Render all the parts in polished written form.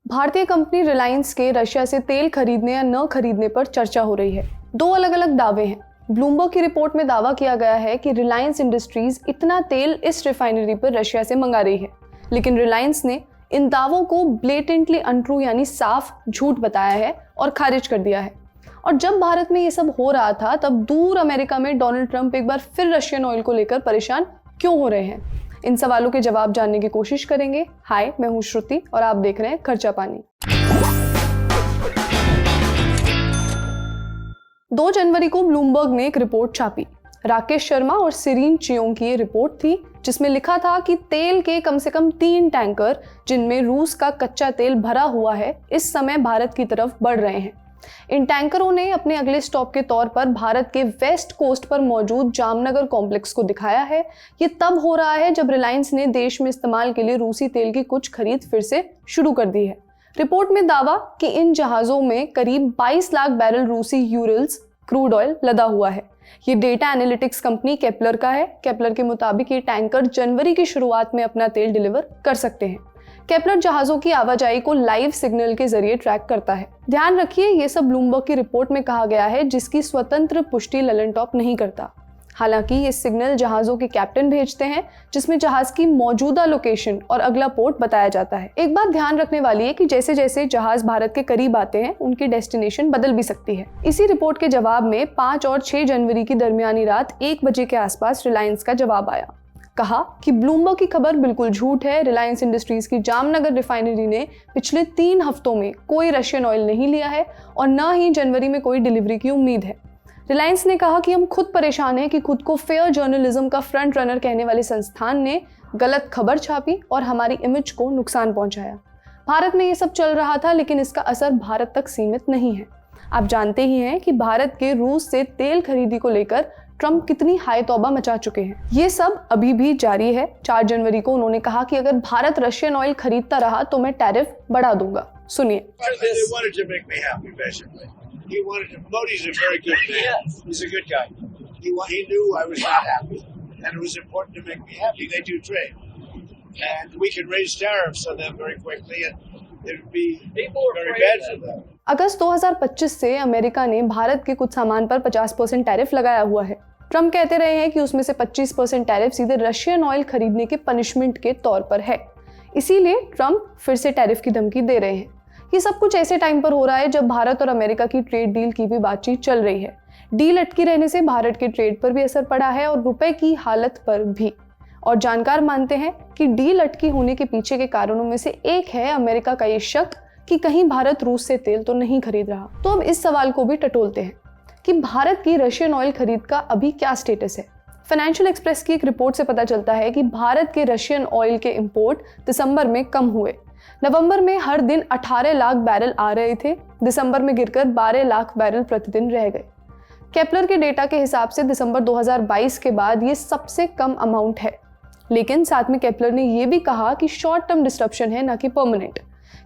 भारतीय कंपनी रिलायंस के रशिया से तेल खरीदने या न खरीदने पर चर्चा हो रही है। दो अलग अलग दावे हैं। ब्लूमबर्ग की रिपोर्ट में दावा किया गया है कि रिलायंस इंडस्ट्रीज इतना तेल इस रिफाइनरी पर रशिया से मंगा रही है, लेकिन रिलायंस ने इन दावों को ब्लेटेंटली अनट्रू यानी साफ झूठ बताया है और खारिज कर दिया है। और जब भारत में ये सब हो रहा था तब दूर अमेरिका में डोनाल्ड ट्रंप एक बार फिर रशियन ऑयल को लेकर परेशान क्यों हो रहे हैं, इन सवालों के जवाब जानने की कोशिश करेंगे। हाय, मैं हूं श्रुति और आप देख रहे हैं खर्चा पानी। 2 जनवरी को ब्लूमबर्ग ने एक रिपोर्ट छापी। राकेश शर्मा और सिरीन चियोंग की ये रिपोर्ट थी जिसमें लिखा था कि तेल के कम से कम 3 टैंकर जिनमें रूस का कच्चा तेल भरा हुआ है, इस समय भारत की तरफ बढ़ रहे हैं। इन टैंकरों ने अपने अगले स्टॉप के तौर पर भारत के वेस्ट कोस्ट पर मौजूद जामनगर कॉम्प्लेक्स को दिखाया है। ये तब हो रहा है जब रिलायंस ने देश में इस्तेमाल के लिए रूसी तेल की कुछ खरीद फिर से शुरू कर दी है। रिपोर्ट में दावा कि इन जहाजों में करीब 22 लाख बैरल रूसी यूरल्स क्रूड ऑयल लदा हुआ है। ये डेटा एनालिटिक्स कंपनी केपलर का है। केपलर के मुताबिक ये टैंकर जनवरी की शुरुआत में अपना तेल डिलीवर कर सकते हैं। केपलर जहाजों की आवाजाही को लाइव सिग्नल के जरिए ट्रैक करता है। ध्यान रखिए, ये सब ब्लूमबर्ग की रिपोर्ट में कहा गया है जिसकी स्वतंत्र पुष्टि ललन-टॉप नहीं करता। हालांकि ये सिग्नल जहाजों के कैप्टन भेजते हैं जिसमें जहाज की मौजूदा लोकेशन और अगला पोर्ट बताया जाता है। एक बात ध्यान रखने वाली है कि जैसे जैसे जहाज भारत के करीब आते हैं उनकी डेस्टिनेशन बदल भी सकती है। इसी रिपोर्ट के जवाब में 5 और 6 जनवरी की दरमियानी रात 1 बजे के आसपास रिलायंस का जवाब आया। कहा कि ब्लूमबर्ग की खबर बिल्कुल झूठ है। रिलायंस इंडस्ट्रीज की जामनगर रिफाइनरी ने पिछले 3 हफ्तों में कोई रशियन ऑयल नहीं लिया है और न ही जनवरी में कोई डिलीवरी की उम्मीद है। रिलायंस ने कहा कि हम खुद परेशान हैं कि खुद को फेयर जर्नलिज्म का फ्रंट रनर कहने वाले संस्थान ने गलत खबर छापी और हमारी इमेज को नुकसान पहुंचाया। भारत में ये सब चल रहा था, लेकिन इसका असर भारत तक सीमित नहीं है। आप जानते ही हैं कि भारत के रूस से तेल खरीदी को लेकर ट्रंप कितनी हाय तौबा मचा चुके हैं। ये सब अभी भी जारी है। 4 जनवरी को उन्होंने कहा कि अगर भारत रशियन ऑयल खरीदता रहा तो मैं टैरिफ बढ़ा दूंगा। सुनिए। अगस्त 2025 से अमेरिका ने भारत के कुछ सामान पर 50% टैरिफ लगाया हुआ है। ट्रंप कहते रहे हैं कि उसमें से 25% टैरिफ सीधे रशियन ऑयल खरीदने के पनिशमेंट के तौर पर है। इसीलिए ट्रंप फिर से टैरिफ की धमकी दे रहे हैं। ये सब कुछ ऐसे टाइम पर हो रहा है जब भारत और अमेरिका की ट्रेड डील की भी बातचीत चल रही है। डील अटकी रहने से भारत के ट्रेड पर भी असर पड़ा है और रुपए की हालत पर भी। और जानकार मानते हैं कि डील अटकी होने के पीछे के कारणों में से एक है अमेरिका का ये शक कि कहीं भारत रूस से तेल तो नहीं खरीद रहा। तो अब इस सवाल को भी टटोलते हैं कि भारत की रशियन ऑयल खरीद का अभी क्या स्टेटस है। फाइनेंशियल एक्सप्रेस की एक रिपोर्ट से पता चलता है कि भारत के रशियन ऑयल के इंपोर्ट दिसंबर में कम हुए। नवंबर में हर दिन 18 लाख बैरल आ रहे थे, दिसंबर में गिरकर 12 लाख बैरल प्रतिदिन रह गए। केपलर के डेटा के हिसाब से दिसंबर 2022 के बाद ये सबसे कम अमाउंट है। लेकिन साथ में केपलर ने यह भी कहा कि शॉर्ट टर्म डिस्ट्रप्शन है, ना कि परमानेंट।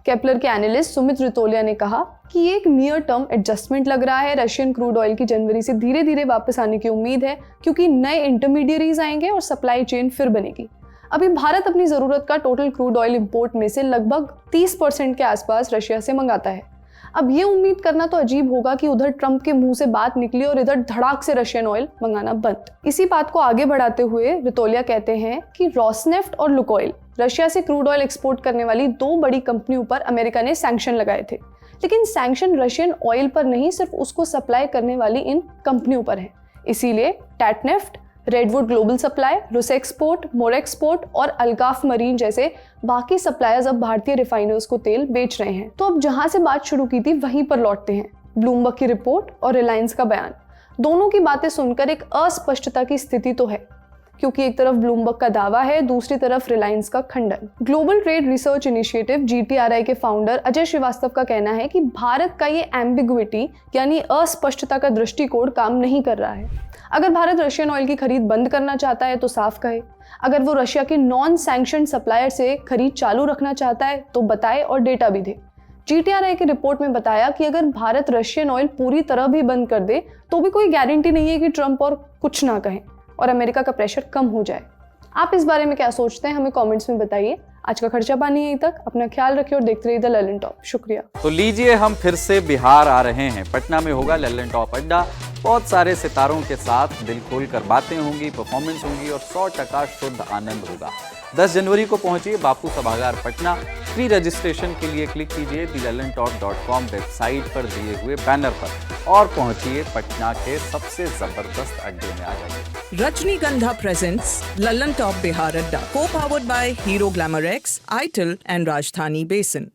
केपलर के एनालिस्ट सुमित रितोलिया ने कहा कि ये एक नियर टर्म एडजस्टमेंट लग रहा है। रशियन क्रूड ऑयल की जनवरी से धीरे धीरे वापस आने की उम्मीद है क्योंकि नए इंटरमीडियरीज आएंगे और सप्लाई चेन फिर बनेगी। अभी भारत अपनी जरूरत का टोटल क्रूड ऑयल इंपोर्ट में से लगभग 30% के आसपास रशिया से मंगाता है। अब ये उम्मीद करना तो अजीब होगा कि उधर ट्रंप के मुंह से बात निकली और इधर धड़ाक से रशियन ऑयल मंगाना बंद। इसी बात को आगे बढ़ाते हुए रितोलिया कहते हैं कि रोसनेफ्ट और लुकोइल, रशिया से क्रूड ऑयल एक्सपोर्ट करने वाली 2 बड़ी कंपनियों पर अमेरिका ने सैंक्शन लगाए थे। लेकिन सैंक्शन रशियन ऑयल पर नहीं, सिर्फ उसको सप्लाई करने वाली इन कंपनियों पर है। इसीलिए टैटनेफ्ट, रेडवुड ग्लोबल सप्लाई, रुसेक्सपोर्ट, मोरेक्सपोर्ट और अल्गाफ मरीन जैसे बाकी सप्लायर्स अब भारतीय रिफाइनर्स को तेल बेच रहे हैं। तो अब जहां से बात शुरू की थी वहीं पर लौटते हैं। ब्लूमबर्ग की रिपोर्ट और रिलायंस का बयान, दोनों की बातें सुनकर एक अस्पष्टता की स्थिति तो है, क्योंकि एक तरफ ब्लूमबर्ग का दावा है, दूसरी तरफ रिलायंस का खंडन। Global trade research initiative GTRI के फाउंडर अजय श्रीवास्तव का कहना है कि भारत का ये एम्बिग्विटी यानी अस्पष्टता का दृष्टिकोण काम नहीं कर रहा है। अगर भारत रशियन ऑयल की खरीद बंद करना चाहता है तो साफ कहे। अगर वो रशिया के नॉन सैंक्शन सप्लायर से खरीद चालू रखना चाहता है तो बताए और डेटा भी दे। GTRI की रिपोर्ट में बताया कि अगर भारत रशियन ऑयल पूरी तरह भी बंद कर दे तो भी कोई गारंटी नहीं है कि ट्रंप और कुछ ना कहें और अमेरिका का प्रेशर कम हो जाए। आप इस बारे में क्या सोचते हैं, हमें कमेंट्स में बताइए। आज का खर्चा पानी यहीं तक। अपना ख्याल रखिए और देखते रहिए द ललन टॉप। शुक्रिया। तो लीजिए, हम फिर से बिहार आ रहे हैं। पटना में होगा ललन टॉप अड्डा। बहुत सारे सितारों के साथ दिल खोल कर बातें होंगी, परफॉर्मेंस होंगी और 100% शुद्ध आनंद होगा। 10 जनवरी को पहुंचिए बापू सभागार पटना। फ्री रजिस्ट्रेशन के लिए क्लिक कीजिए thelalantop.com वेबसाइट पर दिए हुए बैनर पर और पहुंचिए पटना के सबसे जबरदस्त अड्डे में। आ जाइए। रजनीगंधा प्रेजेंट्स ललन टॉप बिहार अड्डा, co powered by Hero glamour X, आईटिल एंड राजधानी बेसिन।